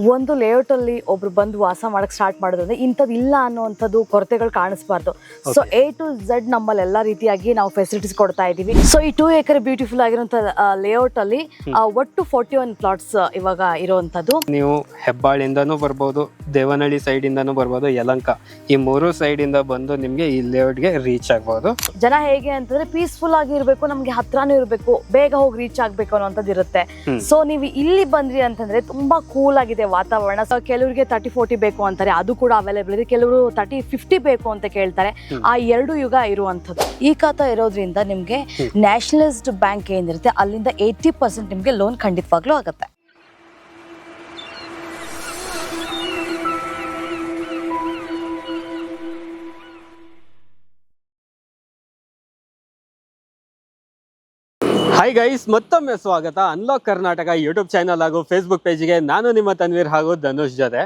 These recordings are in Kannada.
ಒಂದು ಲೇಔಟ್ ಅಲ್ಲಿ ಒಬ್ರು ಬಂದು ವಾಸ ಮಾಡಕ್ ಸ್ಟಾರ್ಟ್ ಮಾಡೋದಂದ್ರೆ ಇಂಥದ್ದು ಇಲ್ಲ ಅನ್ನೋಂಥದ್ದು ಕೊರತೆಗಳು ಕಾಣಿಸ್ಬಾರ್ದು. ಸೊ A to Z ನಮ್ಮಲ್ಲಿ ಎಲ್ಲಾ ರೀತಿಯಾಗಿ ನಾವು ಫೆಸಿಲಿಟೀಸ್ ಕೊಡ್ತಾ ಇದೀವಿ. ಸೊ ಈ 2 ಎಕರೆ ಬ್ಯೂಟಿಫುಲ್ ಆಗಿರುವಂತ ಲೇಔಟ್ ಅಲ್ಲಿ ಒಟ್ಟು 41 ಪ್ಲಾಟ್ಸ್ ಇವಾಗ ಇರುವಂತದ್ದು. ನೀವು ಹೆಬ್ಬಾಳಿಂದನೂ ಬರ್ಬೋದು, ದೇವನಹಳ್ಳಿ ಸೈಡ್ ಇಂದಾನು ಬರ್ಬೋದು, ಯಲಂಕ ಈ 3 ಸೈಡ್ ಇಂದ ಬಂದು ನಿಮ್ಗೆ ಈ ಲೇಔಟ್ ಗೆ ರೀಚ್ ಆಗ್ಬಹುದು. ಜನ ಹೇಗೆ ಅಂತಂದ್ರೆ ಪೀಸ್ಫುಲ್ ಆಗಿ ಇರಬೇಕು, ನಮ್ಗೆ ಹತ್ರನೂ ಇರಬೇಕು, ಬೇಗ ಹೋಗಿ ರೀಚ್ ಆಗ್ಬೇಕು ಅನ್ನೋಂಥದ್ದು ಇರುತ್ತೆ. ಸೊ ನೀವು ಇಲ್ಲಿ ಬಂದ್ರಿ ಅಂತಂದ್ರೆ ತುಂಬಾ ಕೂಲ್ ಆಗಿದೆ ವಾತಾವರಣ. ಕೆಲವರಿಗೆ 30-40 ಬೇಕು ಅಂತಾರೆ, ಅದು ಕೂಡ ಅವೈಲೇಬಲ್ ಇದೆ. ಕೆಲವರು 30-50 ಬೇಕು ಅಂತ ಕೇಳ್ತಾರೆ. ಆ 2 ಯುಗ ಇರುವಂತದ್ದು. ಈ ಖಾತಾ ಇರೋದ್ರಿಂದ ನಿಮ್ಗೆ ನ್ಯಾಷನಲೈಸ್ಡ್ ಬ್ಯಾಂಕ್ ಏನಿರುತ್ತೆ ಅಲ್ಲಿಂದ 80% ನಿಮ್ಗೆ ಲೋನ್ ಖಂಡಿತವಾಗ್ಲೂ ಆಗುತ್ತೆ. ಹಾಯ್ ಗೈಸ್, ಮತ್ತೊಮ್ಮೆ ಸ್ವಾಗತ ಅನ್ಲಾಕ್ ಕರ್ನಾಟಕ ಯೂಟ್ಯೂಬ್ ಚಾನಲ್ ಹಾಗೂ ಫೇಸ್ಬುಕ್ ಪೇಜ್ಗೆ. ನಾನು ನಿಮ್ಮ ತನ್ವೀರ್ ಹಾಗೂ ಧನುಷ್ ಜೊತೆ.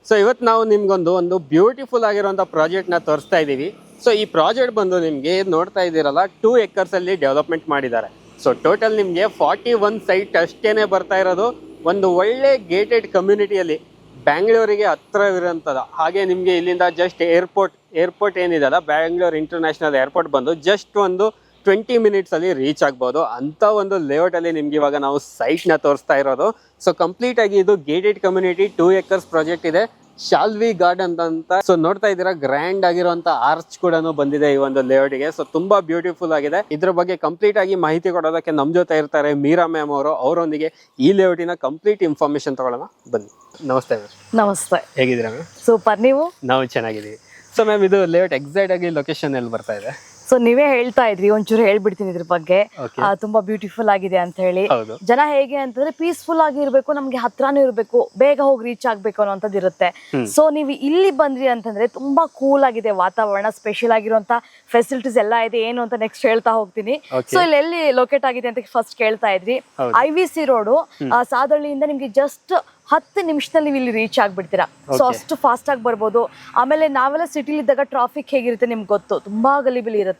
ಸೊ ಇವತ್ತು ನಾವು ನಿಮ್ಗೊಂದು ಬ್ಯೂಟಿಫುಲ್ ಆಗಿರುವಂಥ ಪ್ರಾಜೆಕ್ಟ್ನ ತೋರಿಸ್ತಾ ಇದ್ದೀವಿ. ಸೊ ಈ ಪ್ರಾಜೆಕ್ಟ್ ಬಂದು ನಿಮಗೆ ನೋಡ್ತಾ ಇದ್ದೀರಲ್ಲ 2 acres ಅಲ್ಲಿ ಡೆವಲಪ್ಮೆಂಟ್ ಮಾಡಿದ್ದಾರೆ. ಸೊ ಟೋಟಲ್ ನಿಮಗೆ 41 ಸೈಟ್ ಅಷ್ಟೇನೆ ಬರ್ತಾ ಇರೋದು. ಒಂದು ಒಳ್ಳೆ ಗೇಟೆಡ್ ಕಮ್ಯುನಿಟಿಯಲ್ಲಿ ಬ್ಯಾಂಗ್ಳೂರಿಗೆ ಹತ್ರವಿರೋಂಥದ್ದು. ಹಾಗೆ ನಿಮಗೆ ಇಲ್ಲಿಂದ ಜಸ್ಟ್ ಏರ್ಪೋರ್ಟ್ ಏನಿದೆಲ್ಲ ಬ್ಯಾಂಗ್ಳೂರ್ ಇಂಟರ್ನ್ಯಾಷನಲ್ ಏರ್ಪೋರ್ಟ್ ಬಂದು ಜಸ್ಟ್ ಒಂದು 20 ಮಿನಿಟ್ಸ್ ಅಲ್ಲಿ ರೀಚ್ ಆಗ್ಬೋದು ಅಂತ ಒಂದು ಲೇಔಟ್ ಅಲ್ಲಿ ನಿಮ್ಗೆ ಇವಾಗ ನಾವು ಸೈಟ್ ನ ತೋರಿಸ್ತಾ ಇರೋದು. ಸೊ ಕಂಪ್ಲೀಟ್ ಆಗಿ ಇದು ಗೇಟೆಡ್ ಕಮ್ಯುನಿಟಿ 2 acres ಪ್ರಾಜೆಕ್ಟ್ ಇದೆ, ಶಾಲ್ವಿ ಗಾರ್ಡನ್ ಅಂತ. ಸೊ ನೋಡ್ತಾ ಇದ್ದೀರಾ, ಗ್ರ್ಯಾಂಡ್ ಆಗಿರುವಂತ ಆರ್ಚ್ ಕೂಡ ಬಂದಿದೆ ಈ ಒಂದು ಲೇಔಟ್ ಗೆ. ಸೊ ತುಂಬಾ ಬ್ಯೂಟಿಫುಲ್ ಆಗಿದೆ. ಇದ್ರ ಬಗ್ಗೆ ಕಂಪ್ಲೀಟ್ ಆಗಿ ಮಾಹಿತಿ ಕೊಡೋದಕ್ಕೆ ನಮ್ ಜೊತೆ ಇರ್ತಾರೆ ಮೀರಾ ಮ್ಯಾಮ್ ಅವರು. ಅವರೊಂದಿಗೆ ಈ ಲೇಔಟಿನ ಕಂಪ್ಲೀಟ್ ಇನ್ಫಾರ್ಮೇಶನ್ ತಗೊಳ್ಳೋಣ ಬನ್ನಿ. ನಮಸ್ತೆ ಮ್ಯಾಮ್. ನಮಸ್ತೆ. ಹೇಗಿದ್ದೀರಾ ಮ್ಯಾಮ್? ಸೂಪರ್. ನೀವು? ನಾವು ಚೆನ್ನಾಗಿದ್ದೀವಿ. ಸೊ ಮ್ಯಾಮ್, ಇದು ಲೇಔಟ್ ಎಕ್ಸಾಕ್ಟ್ ಆಗಿ ಲೊಕೇಶನ್ ಎಲ್ಲಿ ಬರ್ತಾ ಇದೆ? ಸೊ ನೀವೇ ಹೇಳ್ತಾ ಇದ್ರಿ, ಒಂಚೂರು ಹೇಳ್ಬಿಡ್ತೀನಿ ಇದ್ರ ಬಗ್ಗೆ. ತುಂಬಾ ಬ್ಯೂಟಿಫುಲ್ ಆಗಿದೆ ಅಂತ ಹೇಳಿ. ಜನ ಹೇಗೆ ಅಂತಂದ್ರೆ ಪೀಸ್ಫುಲ್ ಆಗಿ ಇರ್ಬೇಕು, ನಮ್ಗೆ ಹತ್ರನೂ ಇರ್ಬೇಕು, ಬೇಗ ಹೋಗಿ ರೀಚ್ ಆಗ್ಬೇಕು ಅನ್ನೋಂಥದ್ದು ಇರುತ್ತೆ. ಸೊ ನೀವು ಇಲ್ಲಿ ಬಂದ್ರಿ ಅಂತಂದ್ರೆ ತುಂಬಾ ಕೂಲ್ ಆಗಿದೆ ವಾತಾವರಣ, ಸ್ಪೆಷಲ್ ಆಗಿರುವಂತ ಫೆಸಿಲಿಟೀಸ್ ಎಲ್ಲ ಇದೆ. ಏನು ಅಂತ ನೆಕ್ಸ್ಟ್ ಹೇಳ್ತಾ ಹೋಗ್ತೀನಿ. ಸೊ ಇಲ್ಲಿ ಎಲ್ಲಿ ಲೊಕೇಟ್ ಆಗಿದೆ ಅಂತ ಫಸ್ಟ್ ಕೇಳ್ತಾ ಇದ್ರಿ. IVC ರೋಡು ಸಾದಳ್ಳಿಯಿಂದ ನಿಮ್ಗೆ ಜಸ್ಟ್ 10 ನಿಮಿಷದಲ್ಲಿ ನೀವು ಇಲ್ಲಿ ರೀಚ್ ಆಗ್ಬಿಡ್ತೀರಾ. ಸೊ ಅಷ್ಟು ಫಾಸ್ಟ್ ಆಗಿ ಬರ್ಬೋದು. ಆಮೇಲೆ ನಾವೆಲ್ಲ ಸಿಟಿಲಿ ಇದ್ದಾಗ ಟ್ರಾಫಿಕ್ ಹೇಗಿರುತ್ತೆ ನಿಮ್ಗೆ ಗೊತ್ತು, ತುಂಬಾ ಗಲಿಬಿಲಿ ಇರುತ್ತೆ.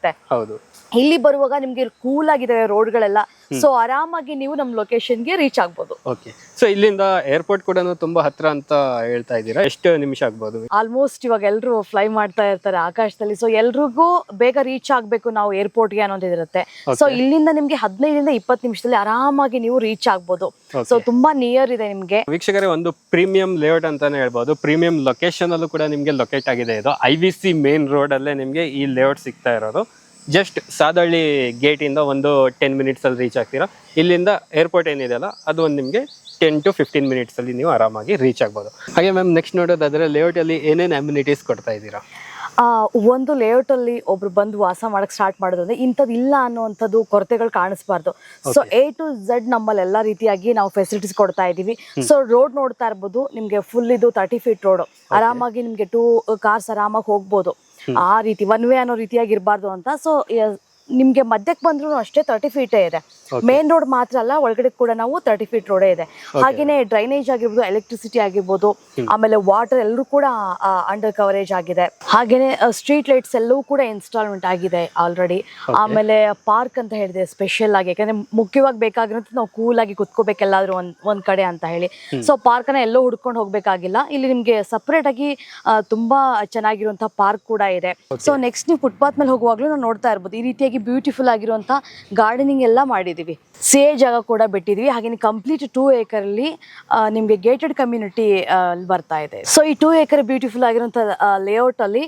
ಇಲ್ಲಿ ಬರುವಾಗ ನಿಮ್ಗೆ ಕೂಲ್ ಆಗಿದಾವೆ ರೋಡ್ಗಳೆಲ್ಲ. ಸೊ ಆರಾಮಾಗಿ ನೀವು ನಮ್ಮ ಲೊಕೇಶನ್ಗೆ ರೀಚ್ ಆಗ್ಬೋದು. ಸೊ ಇಲ್ಲಿಂದ ಏರ್ಪೋರ್ಟ್ ಕೂಡ ತುಂಬಾ ಹತ್ರ ಅಂತ ಹೇಳ್ತಾ ಇದ್ದೀರಾ, ಎಷ್ಟು ನಿಮಿಷ ಆಗ್ಬೋದು? ಆಲ್ಮೋಸ್ಟ್ ಇವಾಗ ಎಲ್ರು ಫ್ಲೈ ಮಾಡ್ತಾ ಇರ್ತಾರೆ ಆಕಾಶದಲ್ಲಿ. ಸೊ ಎಲ್ರಿಗೂ ಬೇಗ ರೀಚ್ ಆಗ್ಬೇಕು ನಾವು ಏರ್ಪೋರ್ಟ್ಗೆ ಅನ್ನೋದಿರುತ್ತೆ. ಸೊ ಇಲ್ಲಿಂದ ನಿಮ್ಗೆ 15-20 ನಿಮಿಷದಲ್ಲಿ ಆರಾಮಾಗಿ ನೀವು ರೀಚ್ ಆಗ್ಬೋದು. ಸೊ ತುಂಬಾ ನಿಯರ್ ಇದೆ ನಿಮ್ಗೆ. ವೀಕ್ಷಕರೇ, ಒಂದು ಪ್ರೀಮಿಯಂ ಲೇಔಟ್ ಅಂತಾನೆ ಹೇಳ್ಬೋದು. ಪ್ರೀಮಿಯಂ ಲೊಕೇಶನ್ ಅಲ್ಲೂ ಕೂಡ ನಿಮ್ಗೆ ಲೊಕೇಟ್ ಆಗಿದೆ. ಇದು IVC ಮೇನ್ ರೋಡ್ ಅಲ್ಲೇ ನಿಮ್ಗೆ ಈ ಲೇಔಟ್ ಸಿಗ್ತಾ ಇರೋದು. ಜಸ್ಟ್ ಸಾದಳ್ಳಿ ಗೇಟ್ ಇಂದ ಒಂದು 10 ಮಿನಿಟ್ಸ್ ಅಲ್ಲಿ ರೀಚ್ ಆಗ್ತೀರಾ. ಇಲ್ಲಿಂದ ಏರ್ಪೋರ್ಟ್ ಏನಿದೆಯಲ್ಲ ಅದು ಒಂದು ನಿಮಗೆ 10-15 ಮಿನಿಟ್ಸ್ ಅಲ್ಲಿ ನೀವು ಆರಾಮಾಗಿ ರೀಚ್ ಆಗ್ಬೋದು. ಹಾಗೆ ಮ್ಯಾಮ್, ನೆಕ್ಸ್ಟ್ ನೋಡೋದಾದ್ರೆ ಲೇಔಟ್ ಅಲ್ಲಿ ಏನೇನು ಅಮ್ಯುನಿಟೀಸ್ ಕೊಡ್ತಾ ಇದ್ದೀರಾ? ಒಂದು ಲೇಔಟ್ ಅಲ್ಲಿ ಒಬ್ರು ಬಂದು ವಾಸ ಮಾಡಕ್ ಸ್ಟಾರ್ಟ್ ಮಾಡೋದಂದ್ರೆ ಇಂಥದ್ದು ಇಲ್ಲ ಅನ್ನೋಂಥದ್ದು ಕೊರತೆಗಳು ಕಾಣಿಸ್ಬಾರ್ದು. ಸೊ A to Z ನಮ್ಮಲ್ಲಿ ಎಲ್ಲಾ ರೀತಿಯಾಗಿ ನಾವು ಫೆಸಿಲಿಟೀಸ್ ಕೊಡ್ತಾ ಇದೀವಿ. ಸೊ ರೋಡ್ ನೋಡ್ತಾ ಇರ್ಬೋದು, ನಿಮ್ಗೆ ಫುಲ್ ಇದು 30 ಫೀಟ್ ರೋಡ್. ಆರಾಮಾಗಿ ನಿಮ್ಗೆ 2 ಕಾರ್ಸ್ ಆರಾಮಾಗಿ ಹೋಗ್ಬೋದು. ಆ ರೀತಿ ಒನ್ ವೇ ಅನ್ನೋ ರೀತಿಯಾಗಿ ಇರಬಾರ್ದು ಅಂತ. ಸೊ ನಿಮ್ಗೆ ಮಧ್ಯಕ್ಕೆ ಬಂದ್ರು ಅಷ್ಟೇ 30 ಫೀಟೇ ಇದೆ. ಮೇನ್ ರೋಡ್ ಮಾತ್ರ ಅಲ್ಲ, ಒಳಗಡೆ ಕೂಡ ನಾವು 30 ಫೀಟ್ ರೋಡೇ ಇದೆ. ಹಾಗೇನೆ ಡ್ರೈನೇಜ್ ಆಗಿರ್ಬೋದು, ಎಲೆಕ್ಟ್ರಿಸಿಟಿ ಆಗಿರ್ಬೋದು, ಆಮೇಲೆ ವಾಟರ್ ಎಲ್ಲರೂ ಕೂಡ ಅಂಡರ್ ಕವರೇಜ್ ಆಗಿದೆ. ಹಾಗೇನೆ ಸ್ಟ್ರೀಟ್ ಲೈಟ್ಸ್ ಎಲ್ಲವೂ ಕೂಡ ಇನ್ಸ್ಟಾಲ್ಮೆಂಟ್ ಆಗಿದೆ ಆಲ್ರೆಡಿ. ಆಮೇಲೆ ಪಾರ್ಕ್ ಅಂತ ಹೇಳಿದೆ ಸ್ಪೆಷಲ್ ಆಗಿ, ಯಾಕಂದ್ರೆ ಮುಖ್ಯವಾಗಿ ಬೇಕಾಗಿರೋದು ನಾವು ಕೂಲ್ ಆಗಿ ಕುತ್ಕೋಬೇಕೆಲ್ಲಾದ್ರೂ ಒಂದ್ ಕಡೆ ಅಂತ ಹೇಳಿ. ಸೊ ಪಾರ್ಕ್ ಅನ್ನ ಎಲ್ಲೋ ಹುಡ್ಕೊಂಡು ಹೋಗ್ಬೇಕಾಗಿಲ್ಲ. ಇಲ್ಲಿ ನಿಮ್ಗೆ ಸಪರೇಟ್ ಆಗಿ ತುಂಬಾ ಚೆನ್ನಾಗಿರುವಂತಹ ಪಾರ್ಕ್ ಕೂಡ ಇದೆ. ಸೊ ನೆಕ್ಸ್ಟ್ ನೀವು ಫುಟ್ಪಾತ್ ಮೇಲೆ ಹೋಗುವಾಗ್ಲೂ ನಾವು ನೋಡ್ತಾ ಇರ್ಬೋದು ಈ ರೀತಿಯಾಗಿ ಬ್ಯೂಟಿಫುಲ್ ಆಗಿರುವಂತ ಗಾರ್ಡನಿಂಗ್ ಎಲ್ಲ ಮಾಡಿದೀವಿ. ಸೇ ಜಾಗ ಕೂಡ ಬಿಟ್ಟಿದೀವಿ. ಹಾಗೆ ಕಂಪ್ಲೀಟ್ 2 acre ಅಲ್ಲಿ ನಿಮ್ಗೆ ಗೇಟೆಡ್ ಕಮ್ಯುನಿಟಿ ಬರ್ತಾ ಇದೆ. ಸೊ ಈ 2 acre ಬ್ಯೂಟಿಫುಲ್ ಆಗಿರುವಂತ ಲೇಔಟ್ ಅಲ್ಲಿ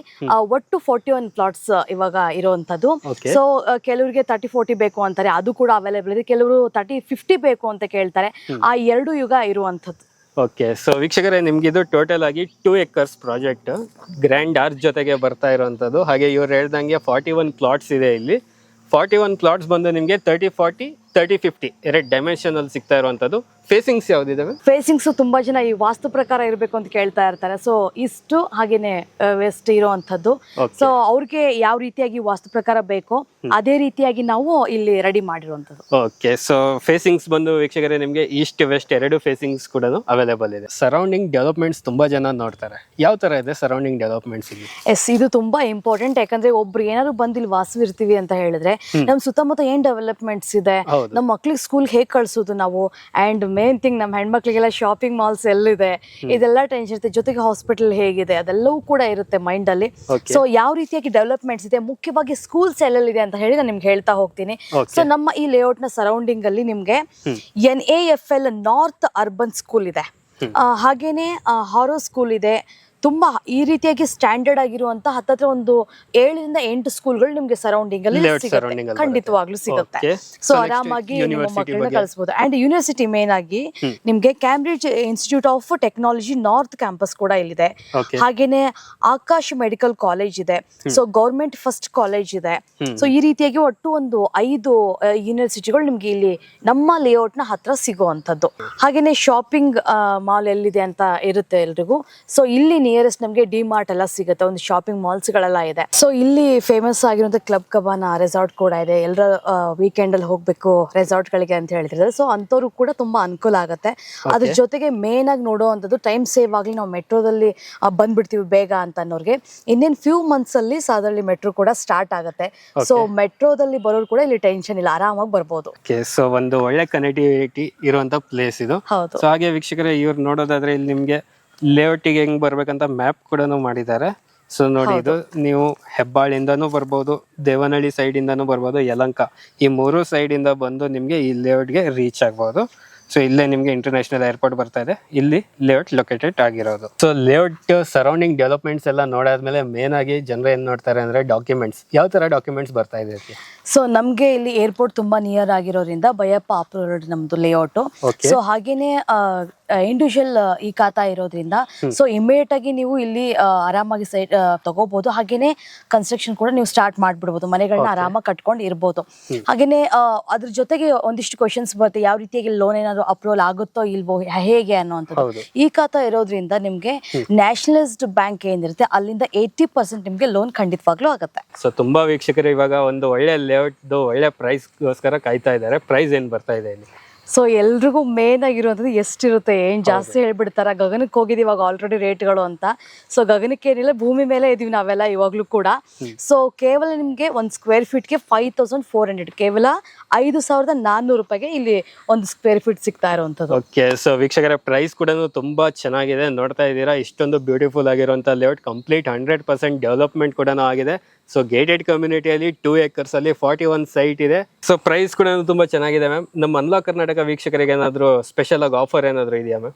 ಒಟ್ಟು 41 ಪ್ಲಾಟ್ಸ್ ಇವಾಗ ಇರುವಂತದ್ದು. ಸೊ ಕೆಲವರಿಗೆ 30-40 ಬೇಕು ಅಂತಾರೆ, ಅದು ಕೂಡ ಅವೈಲೇಬಲ್ ಇದೆ. ಕೆಲವರು 30-50 ಬೇಕು ಅಂತ ಕೇಳ್ತಾರೆ. ಆ 2 ಯುಗ ಇರುವಂತದ್ದು. ಓಕೆ. ಸೊ ವೀಕ್ಷಕರೇ, ನಿಮ್ಗೆ ಇದು ಟೋಟಲ್ ಆಗಿ 2 acres ಪ್ರಾಜೆಕ್ಟ್ ಗ್ರ್ಯಾಂಡ್ ಆರ್ಚ್ ಜೊತೆಗೆ ಬರ್ತಾ ಇರುವಂತದ್ದು. ಹಾಗೆ ಇವ್ರು ಹೇಳ್ದಂಗೆ 41 ಪ್ಲಾಟ್ಸ್ ಇದೆ ಇಲ್ಲಿ. 41 ಪ್ಲಾಟ್ಸ್ ಬಂದು ನಿಮಗೆ 30-40, 30-50 ಎರಡು ಡೈಮೆನ್ಷನ್ ಅಲ್ಲಿ ಸಿಗ್ತಾ ಇರುವಂತದ್ದು. ಫೇಸಿಂಗ್ಸ್ ಯಾವ್ದಿದಾವೆ? ಫೇಸಿಂಗ್ಸ್ ತುಂಬಾ ಜನ ಈ ವಾಸ್ತು ಪ್ರಕಾರ ಇರಬೇಕು ಅಂತ ಕೇಳ್ತಾ ಇರ್ತಾರೆ. ಸೊ ಇಷ್ಟು ಹಾಗೇನೆ ವೆಸ್ಟ್ ಇರುವಂತದ್ದು. ಸೊ ಅವ್ರಿಗೆ ಯಾವ ರೀತಿಯಾಗಿ ವಾಸ್ತು ಪ್ರಕಾರ ಬೇಕೋ ಅದೇ ರೀತಿಯಾಗಿ ನಾವು ಇಲ್ಲಿ ರೆಡಿ ಮಾಡಿರುವಂತದ್ದು. ಓಕೆ. ಸೊ ಫೇಸಿಂಗ್ಸ್ ಬಂದು ವೀಕ್ಷಕರೇ ನಿಮ್ಗೆ ಈಸ್ಟ್ ವೆಸ್ಟ್ ಎರಡು ಫೇಸಿಂಗ್ಸ್ ಕೂಡ ಅವೈಲೇಬಲ್ ಇದೆ. ಸರೌಂಡಿಂಗ್ ಡೆವಲಪ್ಮೆಂಟ್ಸ್ ತುಂಬಾ ಜನ ನೋಡ್ತಾರೆ, ಯಾವ ತರ ಇದೆ ಸರೌಂಡಿಂಗ್ ಡೆವಲಪ್ಮೆಂಟ್ಸ್ ಇಲ್ಲಿ? ಎಸ್, ಇದು ತುಂಬಾ ಇಂಪಾರ್ಟೆಂಟ್. ಯಾಕಂದ್ರೆ ಒಬ್ರು ಏನಾದ್ರು ಬಂದು ಇಲ್ಲಿ ವಾಸವಿರ್ತೀವಿ ಅಂತ ಹೇಳಿದ್ರೆ ನಮ್ ಸುತ್ತಮುತ್ತ ಏನ್ ಡೆವಲಪ್ಮೆಂಟ್ಸ್ ಇದೆ, ನಮ್ಮ ಮಕ್ಳಿಗೆ ಸ್ಕೂಲ್ ಹೇಗ್ ಕಳ್ಸೋದು ನಾವು, ಅಂಡ್ ಮೇನ್ ಥಿಂಗ್ ನಮ್ಮ ಹೆಣ್ಮಕ್ಳಿಗೆಲ್ಲ ಶಾಪಿಂಗ್ ಮಾಲ್ಸ್ ಎಲ್ಲಿದೆ ಇದೆಲ್ಲ ಟೆನ್ಷನ್ ಇರುತ್ತೆ, ಜೊತೆಗೆ ಹಾಸ್ಪಿಟಲ್ ಹೇಗಿದೆ ಅದೆಲ್ಲವೂ ಕೂಡ ಇರುತ್ತೆ ಮೈಂಡ್ ಅಲ್ಲಿ. ಸೊ ಯಾವ ರೀತಿಯಾಗಿ ಡೆವಲಪ್ಮೆಂಟ್ಸ್ ಇದೆ, ಮುಖ್ಯವಾಗಿ ಸ್ಕೂಲ್ಸ್ ಎಲ್ಲೆಲ್ಲಿದೆ ಅಂತ ಹೇಳಿ ನಾನು ನಿಮ್ಗೆ ಹೇಳ್ತಾ ಹೋಗ್ತೀನಿ. ಸೊ ನಮ್ಮ ಈ ಲೇಔಟ್ ನ ಸರೌಂಡಿಂಗ್ ಅಲ್ಲಿ ನಿಮ್ಗೆ NAFL ನಾರ್ತ್ ಅರ್ಬನ್ ಸ್ಕೂಲ್ ಇದೆ, ಹಾಗೇನೆ ಹಾರೋ ಸ್ಕೂಲ್ ಇದೆ. ತುಂಬಾ ಈ ರೀತಿಯಾಗಿ ಸ್ಟ್ಯಾಂಡರ್ಡ್ ಆಗಿರುವಂತ ಹತ್ತತ್ರ ಒಂದು 7ರಿಂದ 8 ಸ್ಕೂಲ್ಗಳು ನಿಮ್ಗೆ ಸರೌಂಡಿಂಗ್ ಅಲ್ಲಿ ಸಿಗುತ್ತೆ, ಖಂಡಿತವಾಗ್ಲೂ ಸಿಗುತ್ತೆ. ಸೊ ಆರಾಮಾಗಿ ನಿಮ್ಮ ಮಕ್ಕಳನ್ನ ಕಳಿಸಬಹುದು. ಅಂಡ್ ಯೂನಿವರ್ಸಿಟಿ ಮೇನ್ ಆಗಿ ನಿಮ್ಗೆ Cambridge institute of technology north campus ಕೂಡ ಇಲ್ಲಿದೆ. ಹಾಗೇನೆ ಆಕಾಶ್ ಮೆಡಿಕಲ್ ಕಾಲೇಜ್ ಇದೆ. ಸೊ ಗೌರ್ಮೆಂಟ್ ಫಸ್ಟ್ ಕಾಲೇಜ್ ಇದೆ. ಸೊ ಈ ರೀತಿಯಾಗಿ ಒಟ್ಟು ಒಂದು 5 ಯೂನಿವರ್ಸಿಟಿಗಳು ನಿಮ್ಗೆ ಇಲ್ಲಿ ನಮ್ಮ ಲೇಔಟ್ ನ ಹತ್ರ ಸಿಗುವಂತದ್ದು. ಹಾಗೇನೆ ಶಾಪಿಂಗ್ ಮಾಲ್ ಎಲ್ಲಿದೆ ಅಂತ ಇರುತ್ತೆ ಎಲ್ರಿಗೂ. ಸೊ ಇಲ್ಲಿ ನಿಯರೆಸ್ಟ್ ನಮಗೆ ಡಿಮಾರ್ಟ್ ಎಲ್ಲ ಸಿಗುತ್ತೆ, ಒಂದು ಶಾಪಿಂಗ್ ಮಾಲ್ಸ್ ಗಳೆಲ್ಲ ಇದೆ. ಸೊ ಇಲ್ಲಿ ಫೇಮಸ್ ಆಗಿರುವಂತ ಕ್ಲಬ್ ಕಬಾನ ರೆಸಾರ್ಟ್ ಕೂಡ ಇದೆ. ಎಲ್ಲರ ವೀಕೆಂಡ್ ಅಲ್ಲಿ ಹೋಗ್ಬೇಕು ರೆಸಾರ್ಟ್ ಗಳಿಗೆ ಅಂತ ಹೇಳ್ತಿರ್ತಾರೆ. ಸೊ ಅಂತವ್ರು ಕೂಡ ತುಂಬಾ ಅನುಕೂಲ ಆಗುತ್ತೆ. ಅದ್ರ ಜೊತೆಗೆ ಮೇನ್ ಆಗಿ ನೋಡುವಂಥದ್ದು ಟೈಮ್ ಸೇವ್ ಆಗ್ಲಿ, ನಾವು ಮೆಟ್ರೋದಲ್ಲಿ ಬಂದ್ಬಿಡ್ತೀವಿ ಬೇಗ ಅಂತ ಅನ್ನೋರಿಗೆ ಇನ್ನೇನ್ ಫ್ಯೂ ಮಂತ್ಸ್ ಅಲ್ಲಿ ಸಾಧಾರಣ ಮೆಟ್ರೋ ಕೂಡ ಸ್ಟಾರ್ಟ್ ಆಗುತ್ತೆ. ಸೊ ಮೆಟ್ರೋದಲ್ಲಿ ಬರೋರು ಕೂಡ ಇಲ್ಲಿ ಟೆನ್ಷನ್ ಇಲ್ಲ, ಆರಾಮಾಗಿ ಬರ್ಬೋದು. ಸೊ ಒಂದು ಒಳ್ಳೆ ಕನೆಕ್ಟಿವಿಟಿ ಇರುವಂತ ಪ್ಲೇಸ್ ಇದು. ಹೌದು. ಸೊ ಹಾಗೆ ವೀಕ್ಷಕರೇ, ಇವ್ರು ನೋಡೋದಾದ್ರೆ ಇಲ್ಲಿ ನಿಮ್ಗೆ ಲೇಔಟಿಗೆ ಹೆಂಗ್ ಬರ್ಬೇಕಂತ ಮ್ಯಾಪ್ ಕೂಡ ಮಾಡಿದ್ದಾರೆ. ಸೊ ನೋಡಿ, ಇದು ನೀವು ಹೆಬ್ಬಾಳಿಂದನೂ ಬರ್ಬೋದು, ದೇವನಹಳ್ಳಿ ಸೈಡ್ ಇಂದಾನು ಬರ್ಬೋದು, ಯಲಂಕ, ಈ 3 ಸೈಡ್ ಇಂದ ಬಂದು ನಿಮ್ಗೆ ಈ ಲೇಔಟ್ಗೆ ರೀಚ್ ಆಗ್ಬೋದು. ಸೊ ಇಲ್ಲೇ ನಿಮ್ಗೆ ಇಂಟರ್ನ್ಯಾಷನಲ್ ಏರ್ಪೋರ್ಟ್ ಬರ್ತಾ ಇದೆ, ಇಲ್ಲಿ ಲೇಔಟ್ ಲೊಕೇಟೆಡ್ ಆಗಿರೋದು. ಸೊ ಲೇಔಟ್ ಸರೌಂಡಿಂಗ್ ಡೆವಲಪ್ಮೆಂಟ್ಸ್ ಎಲ್ಲ ನೋಡಾದ್ಮೇಲೆ ಮೇನ್ ಆಗಿ ಜನರು ಏನ್ ನೋಡ್ತಾರೆ ಅಂದ್ರೆ ಡಾಕ್ಯುಮೆಂಟ್ಸ್, ಯಾವ ತರ ಡಾಕ್ಯುಮೆಂಟ್ಸ್ ಬರ್ತಾ ಇದೆ. ಸೊ ನಮ್ಗೆ ಇಲ್ಲಿ ಏರ್ಪೋರ್ಟ್ ತುಂಬಾ ನಿಯರ್ ಆಗಿರೋದ್ರಿಂದ ಬಯಪ್ಪ ಅಪ್ರೋಡ್ ನಮ್ದು ಲೇಔಟ್. ಸೊ ಹಾಗೇನೆ ಇಂಡಿವಿಜುವಲ್ ಈ ಖಾತಾ ಇರೋದ್ರಿಂದ ಸೊ ಇಮಿಡಿಯೇಟ್ ಆಗಿ ನೀವು ಇಲ್ಲಿ ಆರಾಮಾಗಿ ಸೈಟ್ ತಗೋಬಹುದು. ಹಾಗೇನೆ ಕನ್ಸ್ಟ್ರಕ್ಷನ್ ಕೂಡ ನೀವು ಸ್ಟಾರ್ಟ್ ಮಾಡ್ಬಿಡ್ಬೋದು, ಮನೆಗಳನ್ನ ಆರಾಮಾಗಿ ಕಟ್ಕೊಂಡು ಇರ್ಬೋದು. ಹಾಗೇನೆ ಅದ್ರ ಜೊತೆಗೆ ಒಂದಿಷ್ಟು ಕ್ವಶನ್ಸ್ ಬರುತ್ತೆ, ಯಾವ ರೀತಿಯಾಗಿ ಲೋನ್ ಏನಾದ್ರು ಅಪ್ರೂವಲ್ ಆಗುತ್ತೋ ಇಲ್ವೋ ಹೇಗೆ ಅನ್ನೋಂಥದ್ದು. ಈ ಖಾತಾ ಇರೋದ್ರಿಂದ ನಿಮ್ಗೆ ನ್ಯಾಷನಲೈಸ್ಡ್ ಬ್ಯಾಂಕ್ ಏನಿರುತ್ತೆ ಅಲ್ಲಿಂದ 80% ನಿಮ್ಗೆ ಲೋನ್ ಖಂಡಿತವಾಗ್ಲೂ ಆಗುತ್ತೆ. ಸೊ ತುಂಬಾ ವೀಕ್ಷಕರು ಇವಾಗ ಒಂದು ಒಳ್ಳೆ ಲೇಔಟ್ ಒಳ್ಳೆ ಪ್ರೈಸ್ ಗೋಸ್ಕರ ಕಾಯ್ತಾ ಇದ್ದಾರೆ. ಪ್ರೈಸ್ ಏನ್ ಬರ್ತಾ ಇದೆ ಇಲ್ಲಿ? ಸೊ ಎಲ್ರಿಗೂ ಮೇನ್ ಆಗಿರುವಂಥದ್ದು ಎಷ್ಟಿರುತ್ತೆ, ಏನ್ ಜಾಸ್ತಿ ಹೇಳ್ಬಿಡ್ತಾರ, ಗಗನಕ್ಕೆ ಹೋಗಿದ್ದೀವಿ ಇವಾಗ ಆಲ್ರೆಡಿ ರೇಟ್ಗಳು ಅಂತ. ಸೊ ಗಗನಕ್ಕೆ ಏನಿಲ್ಲ, ಭೂಮಿ ಮೇಲೆ ಇದೀವಿ ನಾವೆಲ್ಲ ಇವಾಗ್ಲೂ ಕೂಡ. ಸೊ ಕೇವಲ ನಿಮ್ಗೆ ಒಂದು ಸ್ಕ್ವೇರ್ ಫೀಟ್ಗೆ 5400, ಕೇವಲ 5400 ರೂಪಾಯಿಗೆ ಇಲ್ಲಿ ಒಂದು ಸ್ಕ್ವೇರ್ ಫೀಟ್ ಸಿಗ್ತಾ ಇರುವಂತದ್ದು. ಓಕೆ. ಸೊ ವೀಕ್ಷಕರ, ಪ್ರೈಸ್ ಕೂಡ ತುಂಬಾ ಚೆನ್ನಾಗಿದೆ, ನೋಡ್ತಾ ಇದ್ದೀರಾ. ಇಷ್ಟೊಂದು ಬ್ಯೂಟಿಫುಲ್ ಆಗಿರುವಂತ ಲೇಔಟ್, ಕಂಪ್ಲೀಟ್ 100% ಡೆವಲಪ್ಮೆಂಟ್ ಕೂಡ ಆಗಿದೆ. ಸೊ ಗೇಟೆಡ್ ಕಮ್ಯುನಿಟಿಯಲ್ಲಿ 2 acres ಅಲ್ಲಿ 41 ಸೈಟ್ ಇದೆ. ಸೊ ಪ್ರೈಸ್ ಕೂಡ ತುಂಬಾ ಚೆನ್ನಾಗಿದೆ ಮ್ಯಾಮ್. ನಮ್ಮ ಅನ್ಲಾಕ್ ಕರ್ನಾಟಕ ವೀಕ್ಷಕರಿಗೆ ಏನಾದ್ರು ಸ್ಪೆಷಲ್ ಆಗಿ ಆಫರ್ ಏನಾದ್ರು ಇದೆಯಾ ಮ್ಯಾಮ್?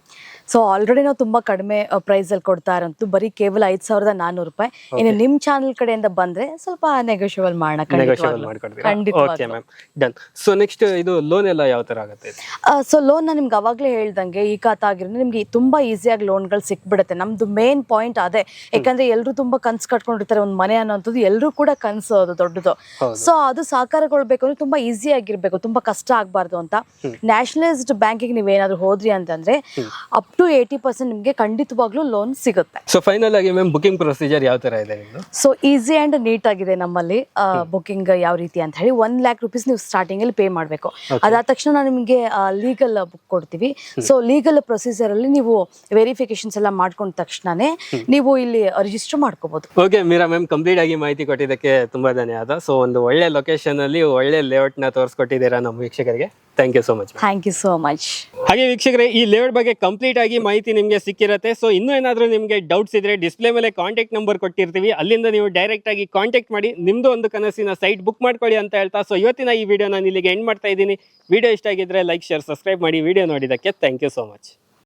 ಸೊ ಆಲ್ರೆಡಿ ನಾವು ತುಂಬಾ ಕಡಿಮೆ ಪ್ರೈಸ್ ಅಲ್ಲಿ ಕೊಡ್ತಾ ಇರೋದು, ಬರೀ ಕೇವಲ 5400 ರೂಪಾಯಿ. ಇನ್ನು ನಿಮ್ ಚಾನಲ್ ಕಡೆಯಿಂದ ಬಂದ್ರೆ ಸ್ವಲ್ಪ ನೆಗೋಷಿಯಬಲ್ ಮಾಡೋಣ, okay ma'am, done. So next ಇದು ಲೋನ್ ಎಲ್ಲ ಯಾವ ತರ ಆಗುತ್ತೆ? ಸೊ ಲೋನ್ ನಾನು ನಿಮ್ಗೆ ಅವಾಗಲೇ ಹೇಳ್ದಂಗೆ ಈ ಖಾತಾ ಆಗಿರೋದು ನಿಮ್ಗೆ ತುಂಬಾ ಈಸಿಯಾಗಿ ಲೋನ್ಗಳು ಸಿಕ್ಬಿಡುತ್ತೆ. ನಮ್ದು ಮೇನ್ ಪಾಯಿಂಟ್ ಅದೇ, ಯಾಕಂದ್ರೆ ಎಲ್ಲರೂ ತುಂಬಾ ಕನ್ಸು ಕಟ್ಕೊಂಡಿರ್ತಾರೆ, ಒಂದು ಮನೆ ಅನ್ನೋಂಥದ್ದು ಎಲ್ಲರೂ ಕೂಡ ಕನ್ಸು ಅದು ದೊಡ್ಡದು. ಸೊ ಅದು ಸಾಕಾರಗೊಳ್ಬೇಕು ಅಂದ್ರೆ ತುಂಬಾ ಈಸಿ ಆಗಿರ್ಬೇಕು, ತುಂಬಾ ಕಷ್ಟ ಆಗ್ಬಾರ್ದು ಅಂತ ನ್ಯಾಷನಲೈಸ್ಡ್ ಬ್ಯಾಂಕಿಗೆ ನೀವೇನಾದ್ರು ಹೋದ್ರಿ ಅಂತಂದ್ರೆ ಅಪ್ ಟು 80% ನಿಮ್ಗೆ ಖಂಡಿತವಾಗ್ಲೂ ಲೋನ್ ಸಿಗುತ್ತೆ. ಸೊ ಫೈನಲ್ ಆಗಿ ಮ್ಯಾಮ್, ಬುಕಿಂಗ್ ಪ್ರೊಸೀಜರ್ ಯಾವ ತರ ಇದೆ ನಿಮ್ದು? ಸೊ ಈಸಿ ಅಂಡ್ ನೀಟ್ ಆಗಿದೆ ನಮ್ಮಲ್ಲಿ ಬುಕಿಂಗ್. ಯಾವ ರೀತಿ ಅಂತ ಹೇಳಿ 1 lakh rupees ನೀವು ಸ್ಟಾರ್ಟಿಂಗ್ ಅಲ್ಲಿ ಪೇ ಮಾಡಬೇಕು. ಅದಾದ ತಕ್ಷಣ ನಾವು ನಿಮಗೆ ಲೀಗಲ್ ಬುಕ್ ಕೊಡ್ತೀವಿ. ಸೊ ಲೀಗಲ್ ಪ್ರೊಸೀಜರ್ ಅಲ್ಲಿ ನೀವು ವೆರಿಫಿಕೇಶನ್ಸ್ ಎಲ್ಲ ಮಾಡ್ಕೊಂಡ ತಕ್ಷಣನೇ ನೀವು ಇಲ್ಲಿ ರಿಜಿಸ್ಟರ್ ಮಾಡ್ಕೋಬಹುದು. ಓಕೆ ಮೀರಾ ಮ್ಯಾಮ್, ಕಂಪ್ಲೀಟ್ ಆಗಿ ಮಾಹಿತಿ ಕೊಟ್ಟಿದ್ದಕ್ಕೆ ತುಂಬಾ ಧನ್ಯವಾದ. ಸೊ ಒಂದು ಒಳ್ಳೆ ಲೊಕೇಶನ್ ಅಲ್ಲಿ ಒಳ್ಳೆ ಲೇಔಟ್ ನ ತೋರಿಸ್ಕೊಟ್ಟಿದ್ದೀರಾ ನಮ್ಮ ವೀಕ್ಷಕರಿಗೆ. Thank you so much. Thank you so much. ಹಾಗೆ ವೀಕ್ಷಕರೇ, ಈ ಲೇಔಟ್ ಬಗ್ಗೆ ಕಂಪ್ಲೀಟ್ ಆಗಿ ಮಾಹಿತಿ ನಿಮಗೆ ಸಿಕ್ಕಿರುತ್ತೆ. ಸೊ ಇನ್ನೂ ಏನಾದರೂ ನಿಮಗೆ ಡೌಟ್ಸ್ ಇದ್ರೆ ಡಿಸ್ಪ್ಲೇ ಮೇಲೆ ಕಾಂಟ್ಯಾಕ್ಟ್ ನಂಬರ್ ಕೊಟ್ಟಿರ್ತೀವಿ, ಅಲ್ಲಿಂದ ನೀವು ಡೈರೆಕ್ಟ್ ಆಗಿ ಕಾಂಟ್ಯಾಕ್ಟ್ ಮಾಡಿ ನಿಮ್ದು ಒಂದು ಕನಸಿನ ಸೈಟ್ ಬುಕ್ ಮಾಡ್ಕೊಳ್ಳಿ ಅಂತ ಹೇಳ್ತಾ, ಸೊ ಇವತ್ತಿನ ಈ ವಿಡಿಯೋ ನಾನು ಇಲ್ಲಿಗೆ ಎಂಡ್ ಮಾಡ್ತಾ ಇದ್ದೀನಿ. ವಿಡಿಯೋ ಇಷ್ಟ ಆಗಿದ್ರೆ ಲೈಕ್, ಶೇರ್, ಸಬ್ಸ್ಕ್ರೈಬ್ ಮಾಡಿ. ವಿಡಿಯೋ ನೋಡಿದ್ದಕ್ಕೆ ಥ್ಯಾಂಕ್ ಯು ಸೋ ಮಚ್.